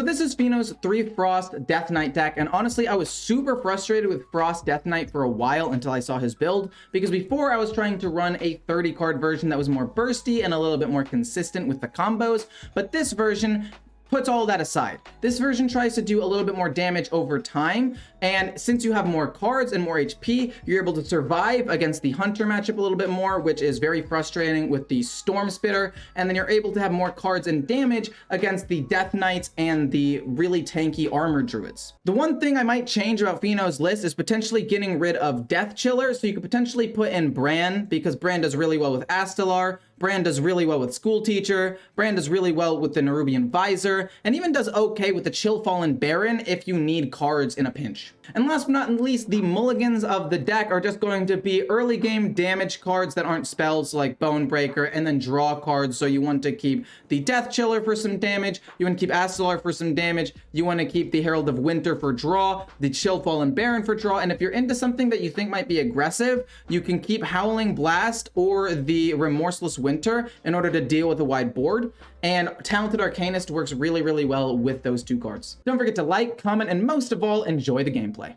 So this is Fino's 3 Frost Death Knight deck, and honestly I was super frustrated with Frost Death Knight for a while until I saw his build, because before I was trying to run a 30 card version that was more bursty and a little bit more consistent with the combos, but this version puts all that aside. This version tries to do a little bit more damage over time, and since you have more cards and more HP, you're able to survive against the Hunter matchup a little bit more, which is very frustrating with the Storm Spitter, and then you're able to have more cards and damage against the Death Knights and the really tanky Armor Druids. The one thing I might change about Fino's list is potentially getting rid of Death Chiller, so you could potentially put in Bran, because Bran does really well with Astelar, Bran does really well with School Teacher, Bran does really well with the Nerubian Visor, and even does okay with the Chill Fallen Baron if you need cards in a pinch. And last but not least, the mulligans of the deck are just going to be early game damage cards that aren't spells like Bone Breaker, and then draw cards. So you want to keep the Death Chiller for some damage, you want to keep Astelar for some damage, you want to keep the Herald of Winter for draw, the Chill Fallen Baron for draw, and if you're into something that you think might be aggressive, you can keep Howling Blast or the Remorseless Winter in order to deal with a wide board. And Talented Arcanist works really, really well with those 2 cards. Don't forget to like, comment, and most of all, enjoy the gameplay.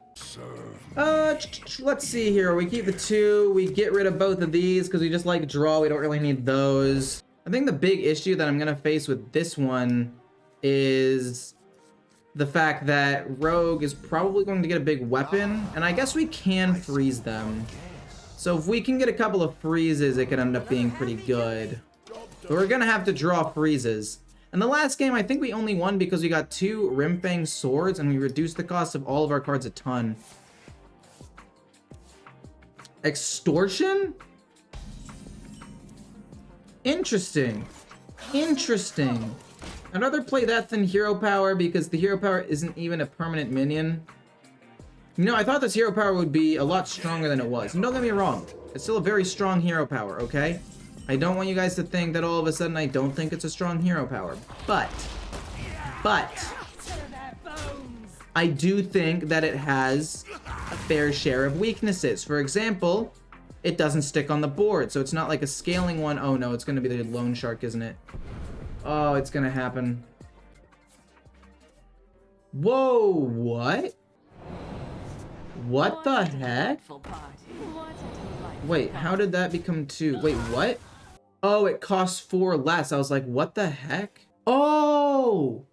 Let's see here. We keep the 2. We get rid of both of these because we just like draw. We don't really need those. I think the big issue that I'm going to face with this one is the fact that Rogue is probably going to get a big weapon, and I guess we can freeze them. So if we can get a couple of freezes, it could end up being pretty good. But we're gonna have to draw freezes. And the last game, I think we only won because we got 2 Rimfang swords and we reduced the cost of all of our cards a ton. Extortion? Interesting. Interesting. I'd rather play that than Hero Power because the Hero Power isn't even a permanent minion. You know, I thought this Hero Power would be a lot stronger than it was. And don't get me wrong, it's still a very strong Hero Power, okay? I don't want you guys to think that all of a sudden I don't think it's a strong Hero Power. But I do think that it has a fair share of weaknesses. For example, it doesn't stick on the board, so it's not like a scaling one. Oh no, it's gonna be the Loan Shark, isn't it? Oh, it's gonna happen. Whoa, what? What the heck? Wait, how did that become 2? Wait, what? Oh, it costs 4 less. I was like, what the heck? Oh!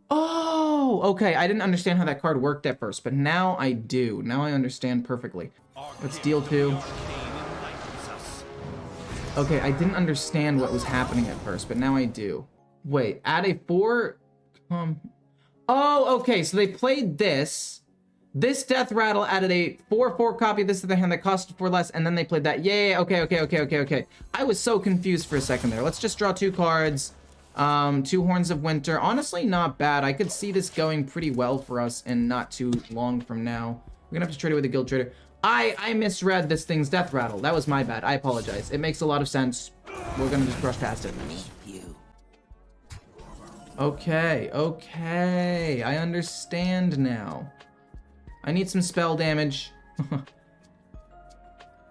Oh! Okay, I didn't understand how that card worked at first, but now I do. Now I understand perfectly. Let's deal 2. Okay, I didn't understand what was happening at first, but now I do. Wait, add a 4... Oh, okay, so they played this. This Death Rattle added a 4/4 copy of this to the hand that cost 4 less, and then they played that. Yay, okay. I was so confused for a second there. Let's just draw 2 cards. 2 Horns of Winter. Honestly, not bad. I could see this going pretty well for us and not too long from now. We're gonna have to trade it with a Guild Trader. I misread this thing's Death Rattle. That was my bad. I apologize. It makes a lot of sense. We're gonna just brush past it. Okay. I understand now. I need some spell damage. I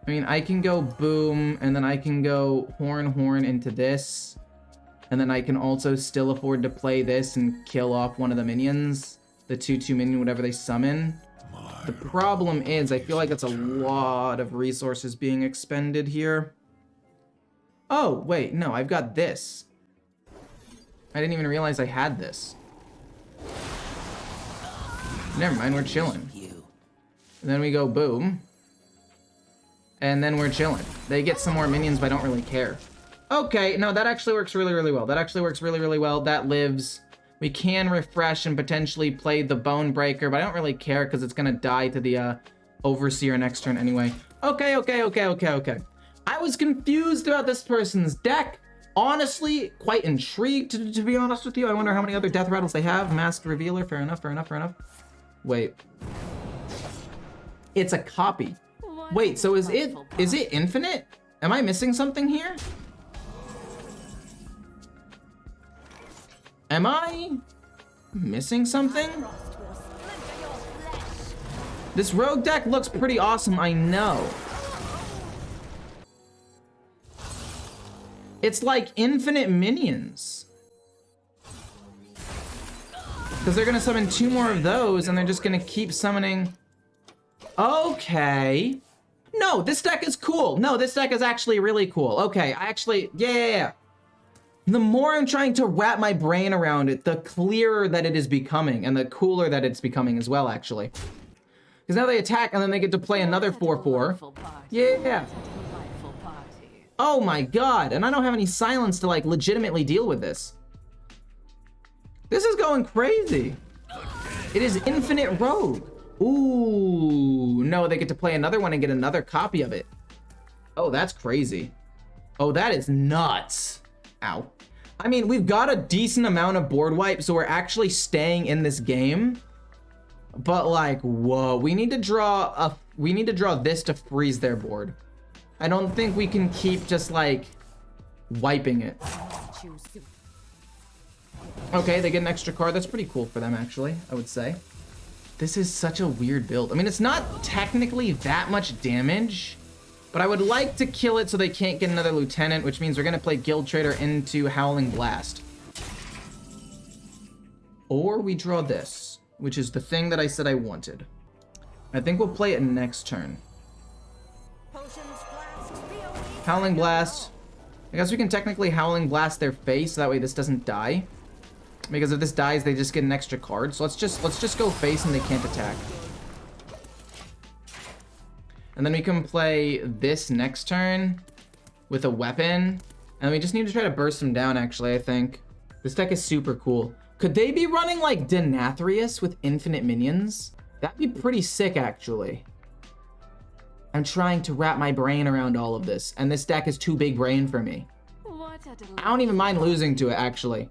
mean, I can go boom, and then I can go horn into this. And then I can also still afford to play this and kill off one of the minions. The 2/2 minion, whatever they summon. The problem is, I feel like that's a lot of resources being expended here. Oh, wait, no, I've got this. I didn't even realize I had this. Never mind, we're chilling. And then we go boom. And then we're chilling. They get some more minions, but I don't really care. Okay, no, that actually works really, really well. That lives. We can refresh and potentially play the Bone Breaker, but I don't really care because it's gonna die to the Overseer next turn anyway. Okay. I was confused about this person's deck. Honestly, quite intrigued, to be honest with you. I wonder how many other Death Rattles they have. Masked Revealer, fair enough. Wait. It's a copy. Wait, so is it infinite? Am I missing something here? Am I missing something? This rogue deck looks pretty awesome, I know. It's like infinite minions. Because they're gonna summon 2 more of those, and they're just gonna keep summoning. Okay. No, this deck is cool. No, this deck is actually really cool. Okay, yeah. The more I'm trying to wrap my brain around it, the clearer that it is becoming, and the cooler that it's becoming as well, actually. Because now they attack, and then they get to play another 4/4. Yeah. Oh my god, and I don't have any silence to, like, legitimately deal with this. This is going crazy. It is Infinite Rogue. Ooh, no, they get to play another one and get another copy of it. Oh, that's crazy. Oh, that is nuts. Ow. I mean, we've got a decent amount of board wipe, so we're actually staying in this game. But like, whoa, we need to draw this to freeze their board. I don't think we can keep just like wiping it. Okay, they get an extra card. That's pretty cool for them, actually, I would say. This is such a weird build. I mean, it's not technically that much damage, but I would like to kill it so they can't get another lieutenant, which means we're gonna play Guild Trader into Howling Blast. Or we draw this, which is the thing that I said I wanted. I think we'll play it next turn. Howling Blast. I guess we can technically Howling Blast their face, so that way this doesn't die. Because if this dies, they just get an extra card. So let's just go face and they can't attack. And then we can play this next turn with a weapon. And we just need to try to burst them down, actually, I think. This deck is super cool. Could they be running like Denathrius with infinite minions? That'd be pretty sick, actually. I'm trying to wrap my brain around all of this, and this deck is too big brain for me. I don't even mind losing to it, actually.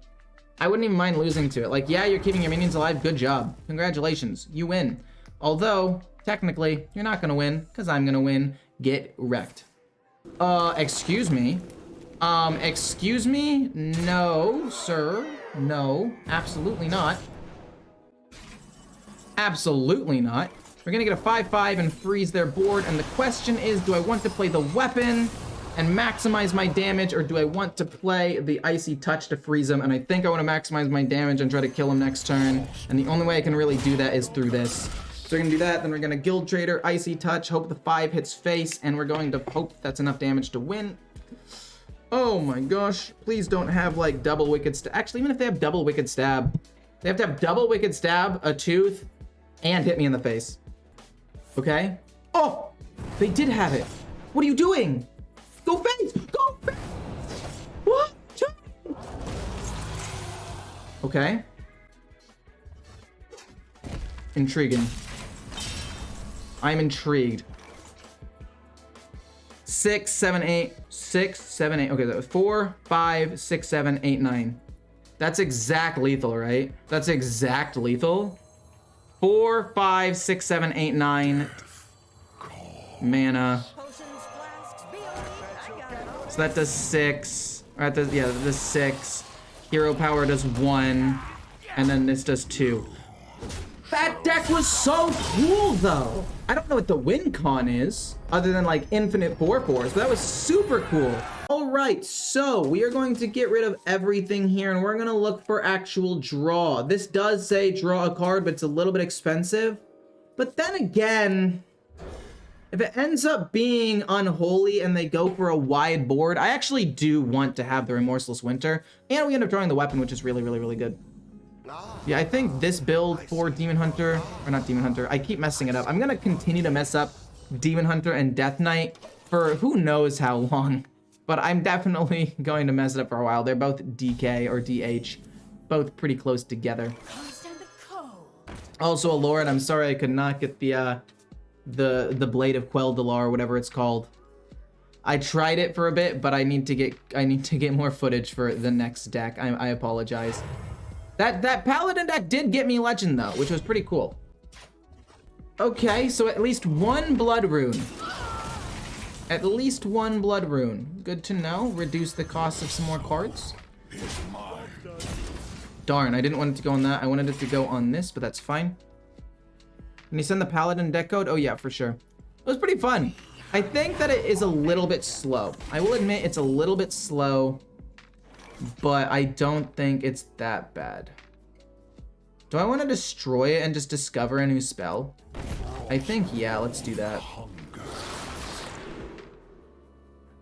I wouldn't even mind losing to it. Like, yeah, you're keeping your minions alive. Good job. Congratulations. You win. Although, technically, you're not gonna win, because I'm gonna win. Get wrecked. Excuse me? Excuse me? No, sir. No, absolutely not. Absolutely not. We're gonna get a 5/5 and freeze their board, and the question is, do I want to play the weapon and maximize my damage, or do I want to play the Icy Touch to freeze him? And I think I want to maximize my damage and try to kill him next turn, and the only way I can really do that is through this. So we're gonna do that, then we're gonna Guild Trader, Icy Touch, hope the 5 hits face, and we're going to hope that's enough damage to win. Oh my gosh, please don't have like double Wicked Stab. Actually, even if they have double Wicked Stab, they have to have double Wicked Stab, a tooth, and hit me in the face. Okay? Oh, they did have it. What are you doing? Go face! Go face! What? Okay. Intriguing. I'm intrigued. 6, 7, 8. 6, 7, 8. Okay, that was 4, 5, 6, 7, 8, 9. That's exact lethal, right? That's exact lethal. 4, 5, 6, 7, 8, 9. Mana. So that does 6. Or that does, yeah, that does 6. Hero power does 1. And then this does 2. That deck was so cool, though. I don't know what the win con is, other than like infinite 4/4s, but that was super cool. All right, so we are going to get rid of everything here, and we're gonna look for actual draw. This does say draw a card, but it's a little bit expensive. But then again, if it ends up being unholy and they go for a wide board, I actually do want to have the Remorseless Winter, and we end up drawing the weapon, which is really, really, really good. Yeah, I think this build for Demon Hunter, or not Demon Hunter, I keep messing it up. I'm gonna continue to mess up Demon Hunter and Death Knight for who knows how long, but I'm definitely going to mess it up for a while. They're both DK or DH, both pretty close together. Also, Lord, I'm sorry I could not get the Blade of Quel'Dalar, or whatever it's called. I tried it for a bit, but I need to get more footage for the next deck. I apologize. That Paladin deck did get me Legend, though, which was pretty cool. Okay, so at least one Blood Rune. At least one Blood Rune. Good to know. Reduce the cost of some more cards. Darn, I didn't want it to go on that. I wanted it to go on this, but that's fine. Can you send the Paladin deck code? Oh, yeah, for sure. It was pretty fun. I think that it is a little bit slow. I will admit it's a little bit slow, but I don't think it's that bad. Do I want to destroy it and just discover a new spell? I think, yeah, let's do that.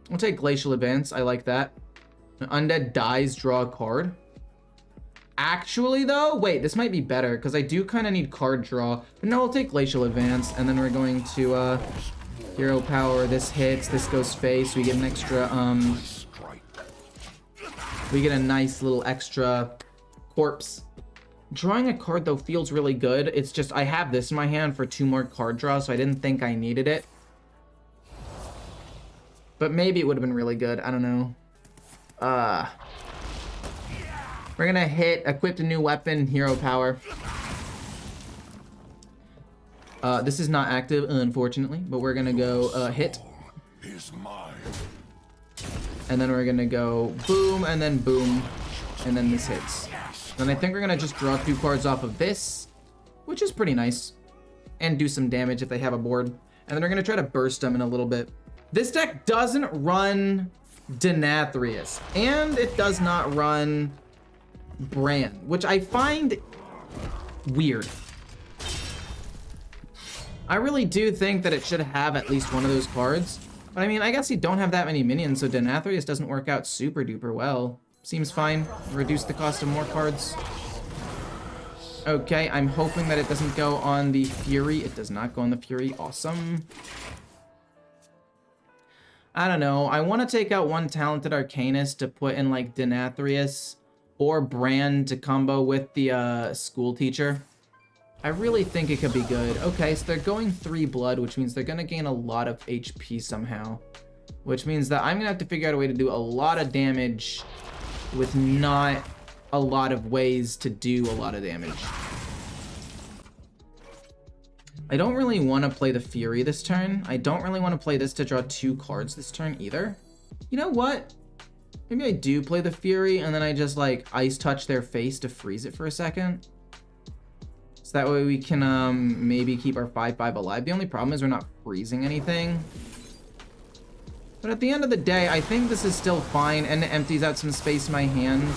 We'll take Glacial Advance. I like that. Undead dies, draw a card. Actually, though, wait, this might be better because I do kind of need card draw. But no, we'll take Glacial Advance, and then we're going to Hero Power. This hits, this goes face. We get an extra, we get a nice little extra corpse. Drawing a card, though, feels really good. It's just, I have this in my hand for 2 more card draws, so I didn't think I needed it. But maybe it would have been really good. I don't know. We're gonna hit, equipped a new weapon, Hero Power. This is not active, unfortunately, but we're gonna go hit. And then we're gonna go boom, and then boom, and then this hits. Then I think we're gonna just draw 2 cards off of this, which is pretty nice, and do some damage if they have a board. And then we're gonna try to burst them in a little bit. This deck doesn't run Denathrius, and it does not run Brand, which I find weird. I really do think that it should have at least one of those cards. But I mean, I guess you don't have that many minions, so Denathrius doesn't work out super duper well. Seems fine. Reduce the cost of more cards. Okay, I'm hoping that it doesn't go on the Fury. It does not go on the Fury. Awesome. I don't know. I want to take out one Talented Arcanist to put in like Denathrius or Brand to combo with the School Teacher. I really think it could be good. Okay, so they're going 3 blood, which means they're going to gain a lot of HP somehow. Which means that I'm going to have to figure out a way to do a lot of damage with not a lot of ways to do a lot of damage. I don't really want to play the Fury this turn. I don't really want to play this to draw 2 cards this turn either. You know what? Maybe I do play the Fury and then I just like Ice Touch their face to freeze it for a second. So that way we can maybe keep our 5/5 alive. The only problem is we're not freezing anything. But at the end of the day, I think this is still fine, and it empties out some space in my hand.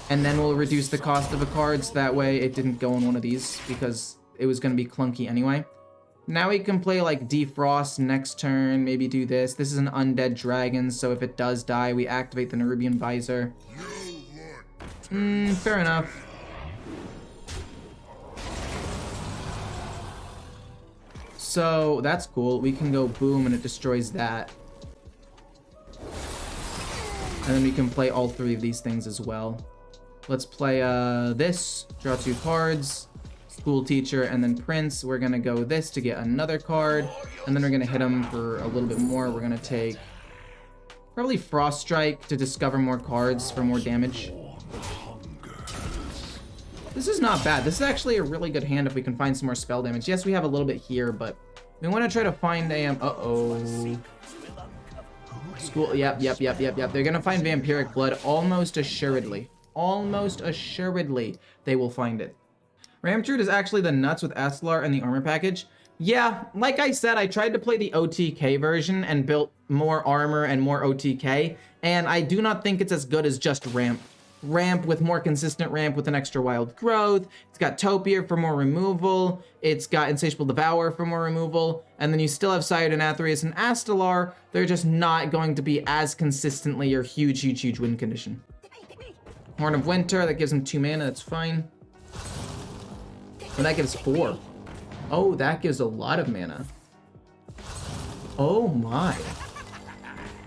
And then we'll reduce the cost of the cards. That way it didn't go in one of these because it was going to be clunky anyway. Now we can play like Defrost next turn, maybe do this. This is an undead dragon, so if it does die, we activate the Nerubian Visor. Fair enough. So that's cool. We can go boom and it destroys that. And then we can play all 3 of these things as well. Let's play this, draw 2 cards, School Teacher, and then Prince. We're gonna go this to get another card, and then we're gonna hit him for a little bit more. We're gonna take probably Frost Strike to discover more cards for more damage. This is not bad. This is actually a really good hand if we can find some more spell damage. Yes, we have a little bit here, but we want to try to find a School. Yep. They're gonna find Vampiric Blood almost assuredly. Almost assuredly, they will find it. Ramtrude is actually the nuts with Astalar and the armor package. Yeah, like I said, I tried to play the OTK version and built more armor and more OTK, and I do not think it's as good as just Ramp. Ramp with more consistent ramp with an extra wild growth. It's got Topiary for more removal. It's got Insatiable Devourer for more removal. And then you still have Sire Denathrius and Astalar. They're just not going to be as consistently your huge win condition. Horn of Winter, that gives him 2 mana, that's fine. And that gives 4. Oh, that gives a lot of mana. Oh my.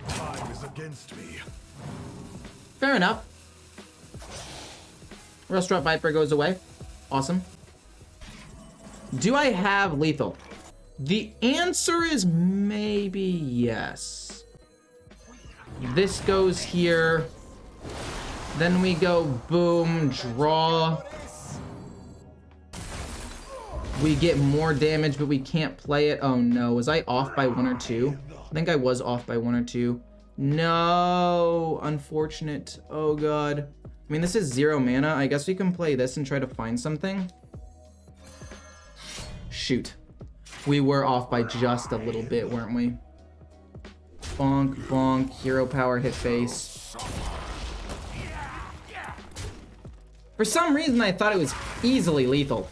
Time is against me. Fair enough. Restaurant Viper goes away. Awesome. Do I have lethal? The answer is maybe yes. This goes here. Then we go boom, draw. We get more damage, but we can't play it. Oh no, was I off by 1 or 2? I think I was off by 1 or 2. No, unfortunate. Oh god. I mean, this is 0 mana. I guess we can play this and try to find something. Shoot. We were off by just a little bit, weren't we? Bonk, bonk, hero power, hit face. For For some reason, I thought it was easily lethal.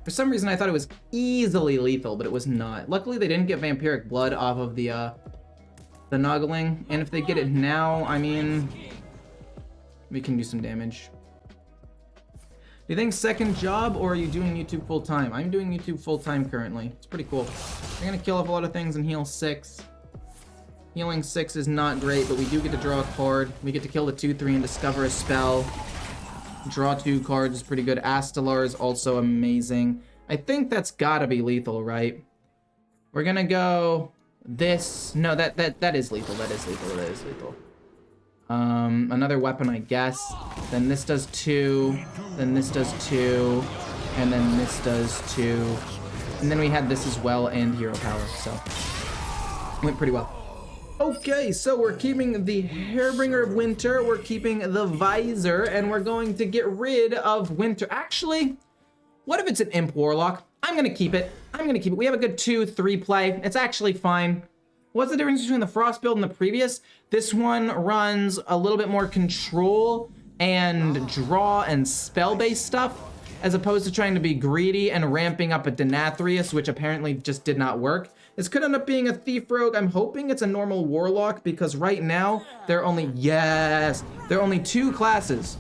For some reason, I thought it was easily lethal, but it was not. Luckily, they didn't get Vampiric Blood off of the Noggling. And if they get it now, I mean, we can do some damage. Do you think second job, or are you doing YouTube full-time? I'm doing YouTube full-time currently. It's pretty cool. We're gonna kill off a lot of things and heal 6. Healing 6 is not great, but we do get to draw a card. We get to kill the 2/3 and discover a spell. Draw 2 cards is pretty good. Astalar is also amazing. I think that's gotta be lethal, right? We're gonna go this. No, that is lethal. That is lethal. That is lethal. Another weapon, I guess. Then this does 2. Then this does 2. And then this does 2. And then we had this as well and hero power, so went pretty well. Okay, so we're keeping the Hairbringer of Winter, we're keeping the Visor, and we're going to get rid of Winter. Actually, what if it's an Imp Warlock? I'm gonna keep it. I'm gonna keep it. We have a good 2-3 play. It's actually fine. What's the difference between the Frost build and the previous? This one runs a little bit more control and draw and spell-based stuff, as opposed to trying to be greedy and ramping up a Denathrius, which apparently just did not work. This could end up being a Thief Rogue. I'm hoping it's a normal Warlock, because right now, there are only 2 classes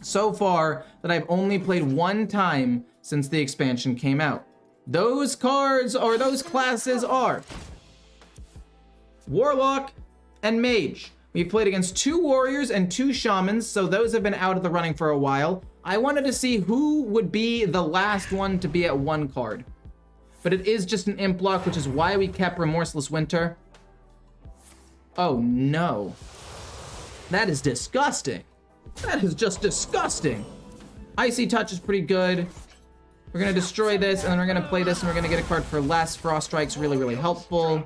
so far that I've only played 1 time since the expansion came out. Those cards, or those classes, are Warlock and Mage. We've played against 2 Warriors and 2 Shamans, so those have been out of the running for a while. I wanted to see who would be the last one to be at 1 card. But it is just an Imp block, which is why we kept Remorseless Winter. Oh no. That is disgusting. That is just disgusting. Icy Touch is pretty good. We're gonna destroy this, and then we're gonna play this, and we're gonna get a card for less. Frost Strike's really, really helpful.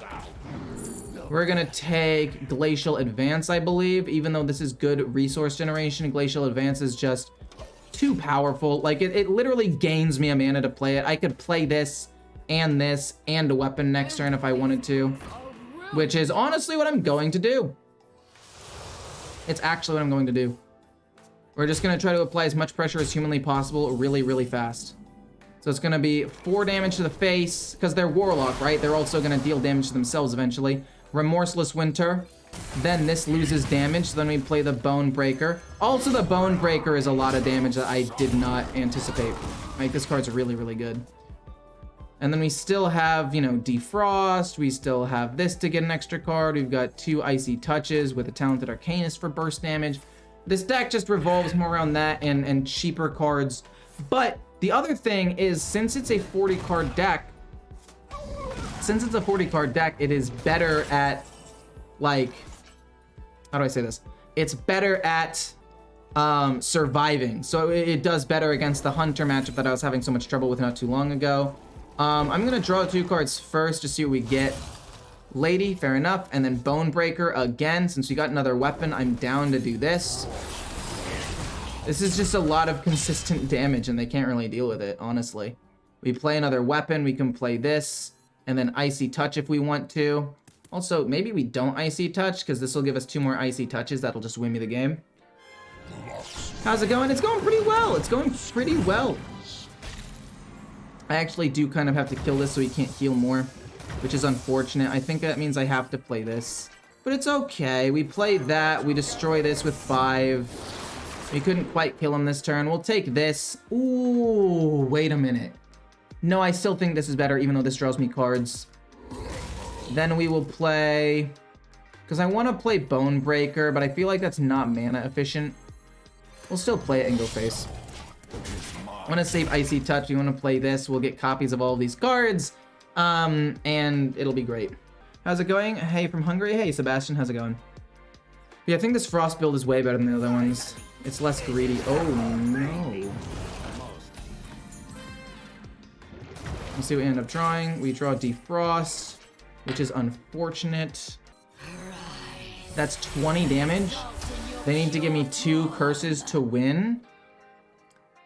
We're gonna take Glacial Advance, I believe, even though this is good resource generation. Glacial Advance is just too powerful. Like, it literally gains me a mana to play it. I could play this and a weapon next turn if I wanted to, which is honestly what I'm going to do. It's actually what I'm going to do. We're just gonna try to apply as much pressure as humanly possible really, really fast. So it's gonna be 4 damage to the face, because they're Warlock, right? They're also gonna deal damage to themselves eventually. Remorseless Winter. Then this loses damage, so then we play the Bone Breaker. Also, the Bone Breaker is a lot of damage that I did not anticipate. Like, this card's really, really good. And then we still have, you know, Defrost. We still have this to get an extra card. We've got 2 Icy Touches with a Talented Arcanist for burst damage. This deck just revolves more around that and cheaper cards. But the other thing is, since it's a 40 card deck, it is better at, like, how do I say this? It's better at surviving. So it does better against the Hunter matchup that I was having so much trouble with not too long ago. I'm gonna draw 2 cards first to see what we get. Lady, fair enough, and then Bone Breaker again. Since we got another weapon, I'm down to do this. This is just a lot of consistent damage, and they can't really deal with it, honestly. We play another weapon, we can play this, and then Icy Touch if we want to. Also, maybe we don't Icy Touch, because this will give us 2 more Icy Touches. That'll just win me the game. How's it going? It's going pretty well. It's going pretty well. I actually do kind of have to kill this so he can't heal more, which is unfortunate. I think that means I have to play this. But it's okay. We played that. We destroy this with 5. We couldn't quite kill him this turn. We'll take this. Ooh, wait a minute. No, I still think this is better, even though this draws me cards. Then we will play... because I want to play Bone Breaker, but I feel like that's not mana efficient. We'll still play it and go face. I want to save Icy Touch. We want to play this. We'll get copies of all of these cards. And it'll be great. How's it going? Hey, from Hungary. Hey, Sebastian. How's it going? Yeah, I think this Frost build is way better than the other ones. It's less greedy. Oh, no. Let's see what we end up drawing. We draw Defrost, which is unfortunate. That's 20 damage. They need to give me 2 curses to win,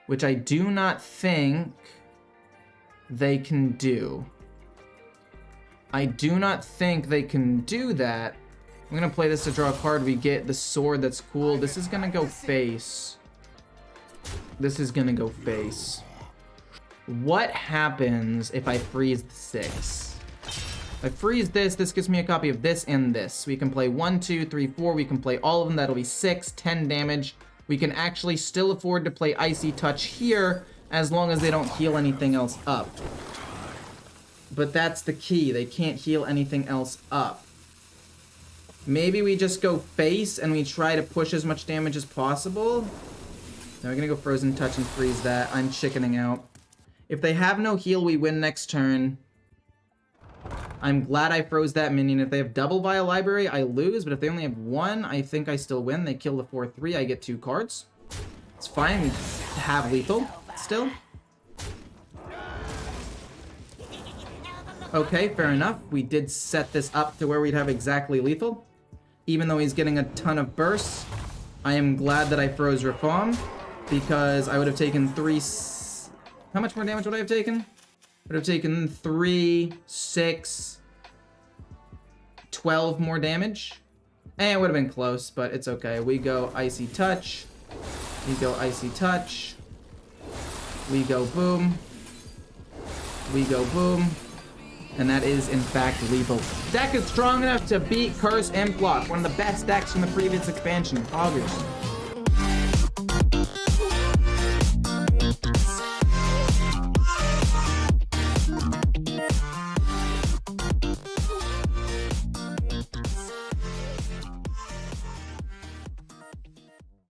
which I do not think they can do. I do not think they can do that. I'm gonna play this to draw a card. We get the sword. That's cool. This is gonna go face. This is gonna go face. What happens if I freeze the 6? If I freeze this, this gives me a copy of this and this. We can play 1, 2, 3, 4. We can play all of them. That'll be 6, 10 damage. We can actually still afford to play Icy Touch here as long as they don't heal anything else up. But that's the key. They can't heal anything else up. Maybe we just go face and we try to push as much damage as possible. Now we're gonna go Frozen Touch and freeze that. I'm chickening out. If they have no heal, we win next turn. I'm glad I froze that minion. If they have double Vial Library, I lose. But if they only have 1, I think I still win. They kill the 4/3. I get 2 cards. It's fine. We have lethal still. Okay, fair enough. We did set this up to where we'd have exactly lethal. Even though he's getting a ton of bursts, I am glad that I froze Reform because I would have taken 3... How much more damage would I have taken? Would have taken 3, 6, 12 more damage. And it would have been close, but it's okay. We go Icy Touch. We go Icy Touch. We go Boom. We go Boom. And that is, in fact, lethal. Deck is strong enough to beat Curse and Block, one of the best decks from the previous expansion, August.